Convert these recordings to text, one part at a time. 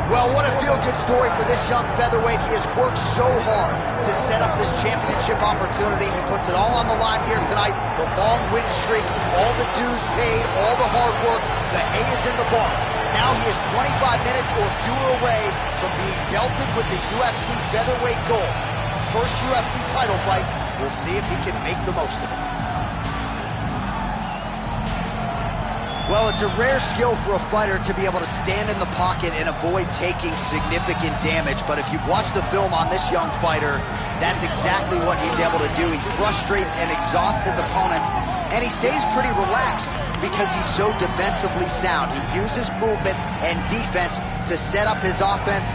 Well, what a feel-good story for this young featherweight. He has worked so hard to set up this championship opportunity. He puts it all on the line here tonight. The long win streak, all the dues paid, all the hard work. The hay is in the barn. Now he is 25 minutes or fewer away from being belted with the UFC featherweight gold. First UFC title fight. We'll see if he can make the most of it. Well, it's a rare skill for a fighter to be able to stand in the pocket and avoid taking significant damage. But if you've watched the film on this young fighter, that's exactly what he's able to do. He frustrates and exhausts his opponents, and he stays pretty relaxed because he's so defensively sound. He uses movement and defense to set up his offense.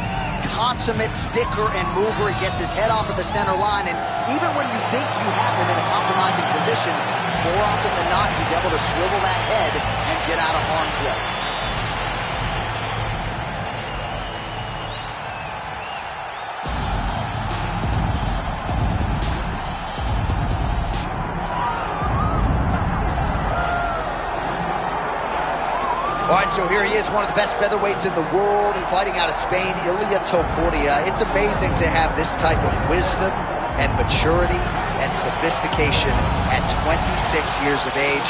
Consummate sticker and mover. He gets his head off of the center line, and even when you think you have him in a compromising position, more often than not, he's able to swivel that head and get out of harm's way. All right, so here he is, one of the best featherweights in the world, fighting out of Spain, Ilia Topuria. It's amazing to have this type of wisdom and maturity and sophistication at 26 years of age.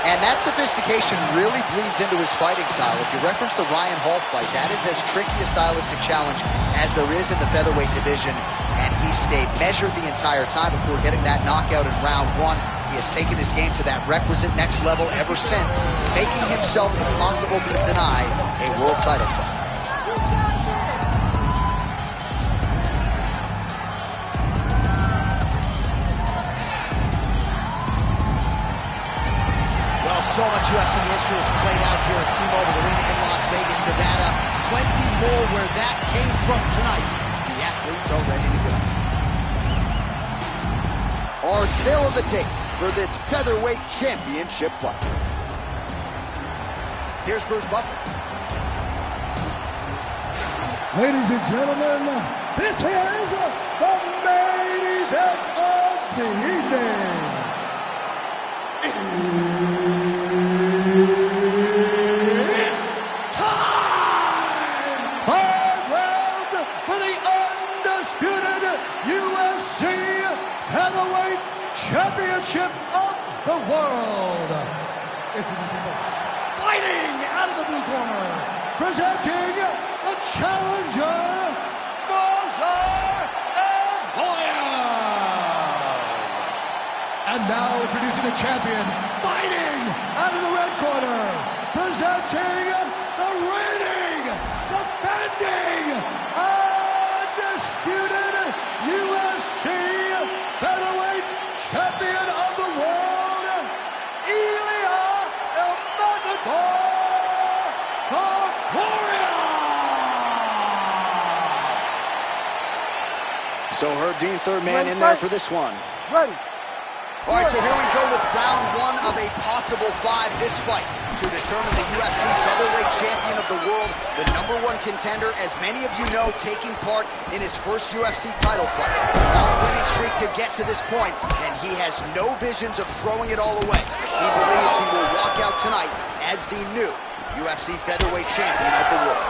And that sophistication really bleeds into his fighting style. If you reference the Ryan Hall fight, that is as tricky a stylistic challenge as there is in the featherweight division. And he stayed measured the entire time before getting that knockout in round one. He has taken his game to that requisite next level ever since, making himself impossible to deny a world title fight. Well, so much UFC history has played out here at T-Mobile Arena in Las Vegas, Nevada. Plenty more where that came from tonight. The athletes are ready to go. Our tale of the tape for this featherweight championship fight. Here's Bruce Buffer. Ladies and gentlemen, this is the main event of the evening. It's time! 5 rounds for the undisputed UFC Heavyweight Championship of the world. Introducing first, fighting out of the blue corner, presenting the challenger, Movsar Evloev. And now introducing the champion, fighting out of the red corner, presenting the reigning, defending, undisputed UFC Featherweight Champion of the world, Ilia Topuria. So Herb Dean, third man in there for this one. Ready. All right, so here we go with round one of a possible 5. This fight to determine the UFC featherweight champion of the world, the #1 contender, as many of you know, taking part in his first UFC title fight. Long winning streak to get to this point, and he has no visions of throwing it all away. He believes he will walk out tonight as the new UFC featherweight champion of the world.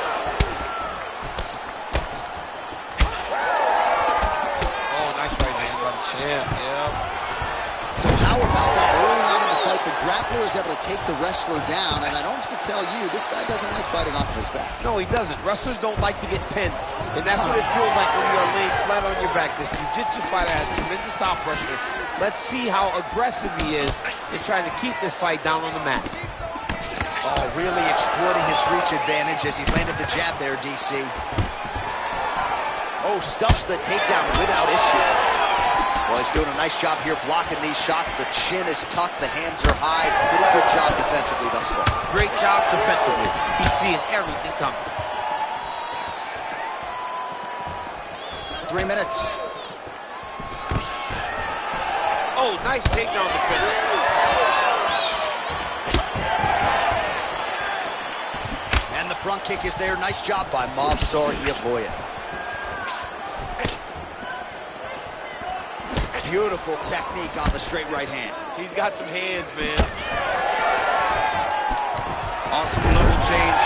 Oh, nice right hand by the champ, yeah. So how about that? Early on in the fight, the grappler is able to take the wrestler down, and I don't have to tell you, this guy doesn't like fighting off of his back. No, he doesn't. Wrestlers don't like to get pinned, and that's what it feels like when you are laying flat on your back. This jiu-jitsu fighter has tremendous top pressure. Let's see how aggressive he is in trying to keep this fight down on the mat. Oh, really exploiting his reach advantage as he landed the jab there, DC. Oh, stuffs the takedown without issue. Well, he's doing a nice job here blocking these shots. The chin is tucked, the hands are high. Pretty good job defensively thus far. Great job defensively. He's seeing everything coming. 3 minutes. Oh, nice takedown defense. And the front kick is there. Nice job by Movsar Evloev. Beautiful technique on the straight right hand. He's got some hands, man. Awesome level change.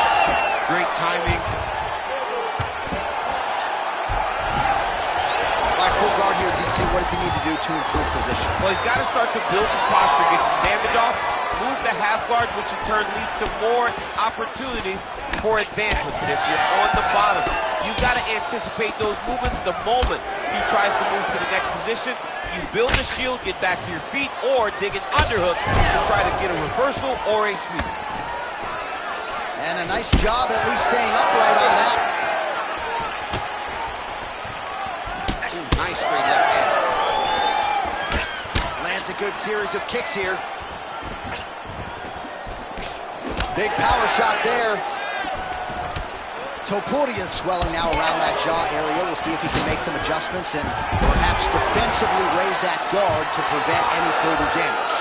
Great timing. what does he need to do to improve position? Well, he's got to start to build his posture, get some damage off, move the half guard, which in turn leads to more opportunities for advancement. But if you're on the bottom, you got to anticipate those movements the moment he tries to move to the next position. You build a shield, get back to your feet, or dig an underhook to try to get a reversal or a sweep. And a nice job at least staying upright on that. Ooh, nice straight left hand. Lands a good series of kicks here. Big power shot there. Topuria swelling now around that jaw area. We'll see if he can make some adjustments and perhaps defensively raise that guard to prevent any further damage.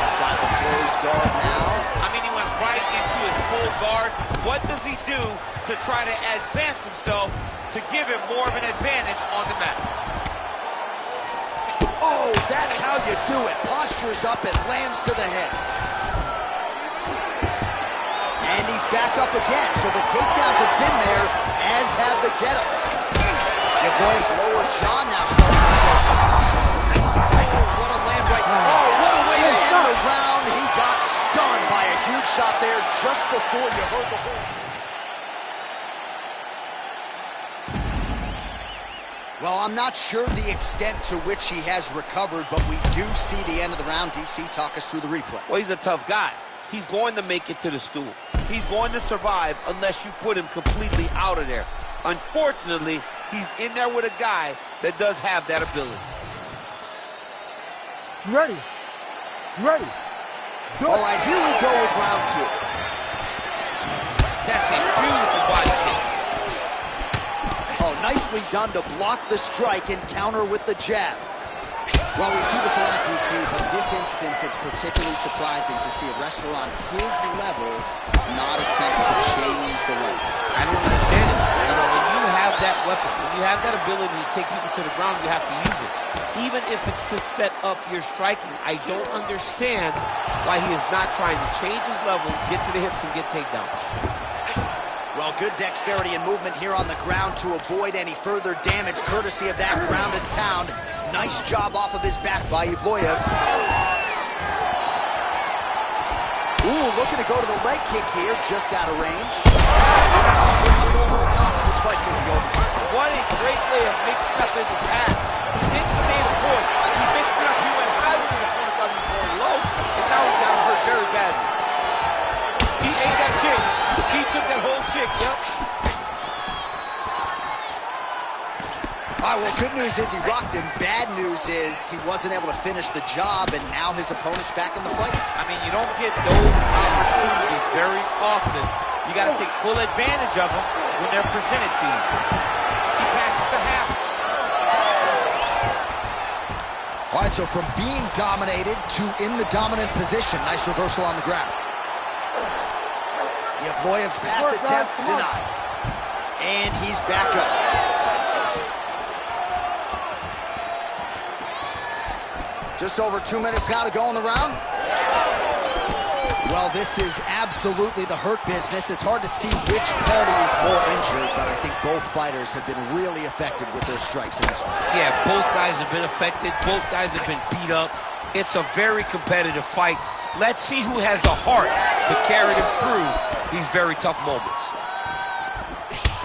Inside the closed guard now. I mean, he went right into his full guard. What does he do to try to advance himself to give him more of an advantage on the mat? Oh, that's how you do it. Postures up and lands to the head. And he's back up again, so the takedowns have been there, as have the get-ups. Yevloev's lower jaw now starting to oh, what a land right. Oh, what a way to end the round. He got stunned by a huge shot there just before you heard the horn. Well, I'm not sure the extent to which he has recovered, but we do see the end of the round. DC, talk us through the replay. Well, he's a tough guy. He's going to make it to the stool. He's going to survive unless you put him completely out of there. Unfortunately, he's in there with a guy that does have that ability. You ready? You ready? All right, here we go with round two. That's a beautiful body kick. Oh, nicely done to block the strike and counter with the jab. Well, we see this a lot, DC, but in this instance, it's particularly surprising to see a wrestler on his level not attempt to change the level. I don't understand it. You know, when you have that weapon, when you have that ability to take people to the ground, you have to use it. Even if it's to set up your striking, I don't understand why he is not trying to change his level, get to the hips, and get takedowns. Well, good dexterity and movement here on the ground to avoid any further damage, courtesy of that ground and pound. Nice job off of his back by Evloev. Ooh, looking to go to the leg kick here, just out of range. Over the top. This fight's going to be over. What a great way of mixing up his attack. He didn't stay the course. He mixed it up. He went high with his opponent, thought he was going low, and now he got hurt very badly. He ate that kick. He took that whole kick, yep. All right, well, good news is he rocked him. Bad news is he wasn't able to finish the job, and now his opponent's back in the fight. I mean, you don't get those opportunities very often. You got to take full advantage of them when they're presented to you. He passes the half. All right, so from being dominated to in the dominant position. Nice reversal on the ground. Yevloev's pass attempt denied. And he's back up. Just over 2 minutes now to go in the round. Well, this is absolutely the hurt business. It's hard to see which party is more injured, but I think both fighters have been really effective with their strikes in this one. Yeah, both guys have been affected. Both guys have been beat up. It's a very competitive fight. Let's see who has the heart to carry them through these very tough moments.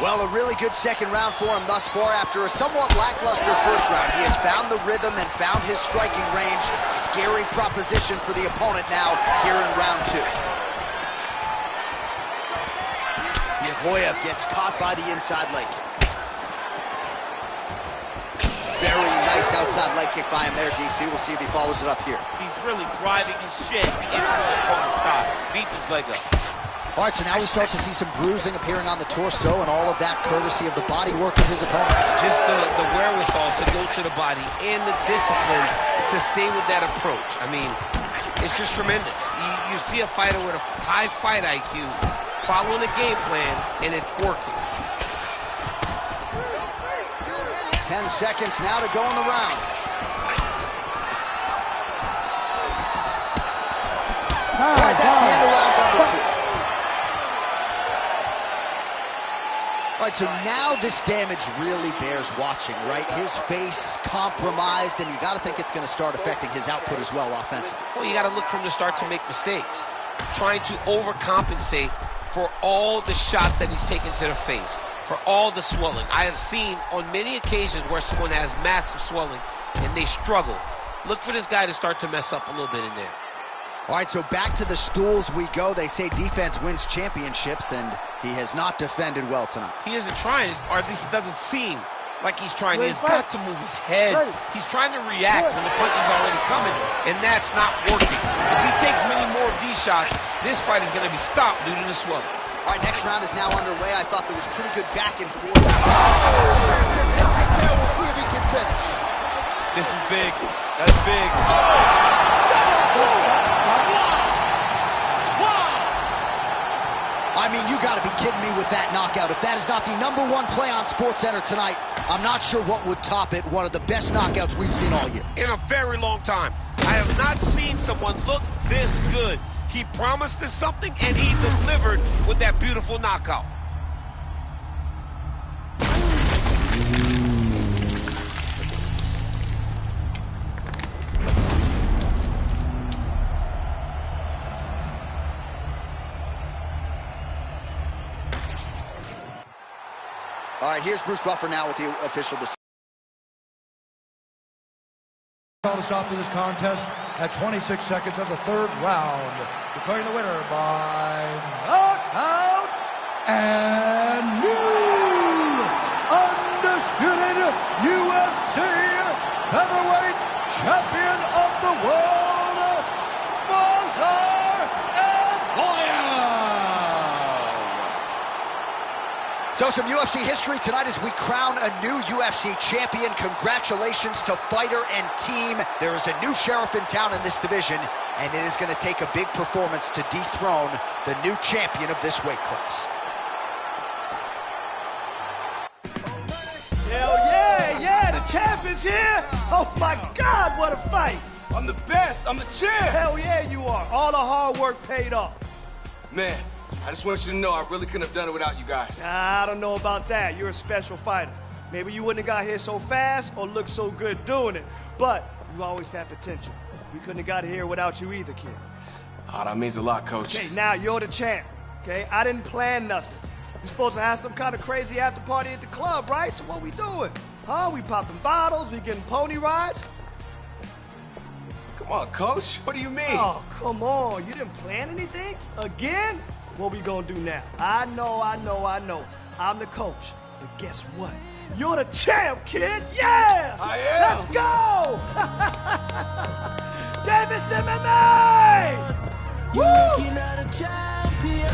Well, a really good second round for him thus far. After a somewhat lackluster first round, he has found the rhythm and found his striking range. Scary proposition for the opponent now here in round two. Yevloev gets caught by the inside leg kick. Very nice outside leg kick by him there, DC. We'll see if he follows it up here. He's really driving his shit into the opponent's thigh. Beat his leg up. All right, so now we start to see some bruising appearing on the torso, and all of that courtesy of the body work of his opponent. Just the wherewithal to go to the body and the discipline to stay with that approach. I mean, it's just tremendous. You see a fighter with a high fight IQ following a game plan, and it's working. 10 seconds now to go in the round. All right, that's the end of round number two. All right, so now this damage really bears watching, right? His face compromised, and you got to think it's going to start affecting his output as well offensively. Well, you got to look for him to start to make mistakes, trying to overcompensate for all the shots that he's taken to the face, for all the swelling. I have seen on many occasions where someone has massive swelling and they struggle. Look for this guy to start to mess up a little bit in there. All right, so back to the stools we go. They say defense wins championships, and he has not defended well tonight. He isn't trying, or at least it doesn't seem like he's trying. He's got to move his head. He's trying to react when the punch is already coming, and that's not working. If he takes many more of these shots, this fight is going to be stopped due to the swelling. All right, next round is now underway. I thought there was pretty good back and forth. Right there, we'll see if he can finish. This is big. That's big. I mean, you got to be kidding me with that knockout. If that is not the #1 play on SportsCenter tonight, I'm not sure what would top it. One of the best knockouts we've seen all year. In a very long time. I have not seen someone look this good. He promised us something, and he delivered with that beautiful knockout. All right, here's Bruce Buffer now with the official decision. Call to stop to this contest at 26 seconds of the third round. Declaring the winner by knockout and new undisputed UFC featherweight champion of the world, Movsar Evloev. So some UFC history tonight as we crown a new UFC champion. Congratulations to fighter and team. There is a new sheriff in town in this division, and it is going to take a big performance to dethrone the new champion of this weight class. Hell yeah, the champ is here. Oh my God, what a fight. I'm the best, I'm the champ. Hell yeah, you are. All the hard work paid off. Man, I just want you to know I really couldn't have done it without you guys. I don't know about that. You're a special fighter. Maybe you wouldn't have got here so fast or looked so good doing it, but you always have potential. We couldn't have got here without you either, kid. Oh, that means a lot, Coach. Okay, now you're the champ, okay? I didn't plan nothing. You're supposed to have some kind of crazy after party at the club, right? So what we doing? Huh? We popping bottles, we getting pony rides? Come on, Coach. What do you mean? Oh, come on. You didn't plan anything? Again? What we gonna do now? I know. I'm the coach. But guess what? You're the champ, kid! Yeah! I am! Let's go! Davis MMA! You're looking at a champion.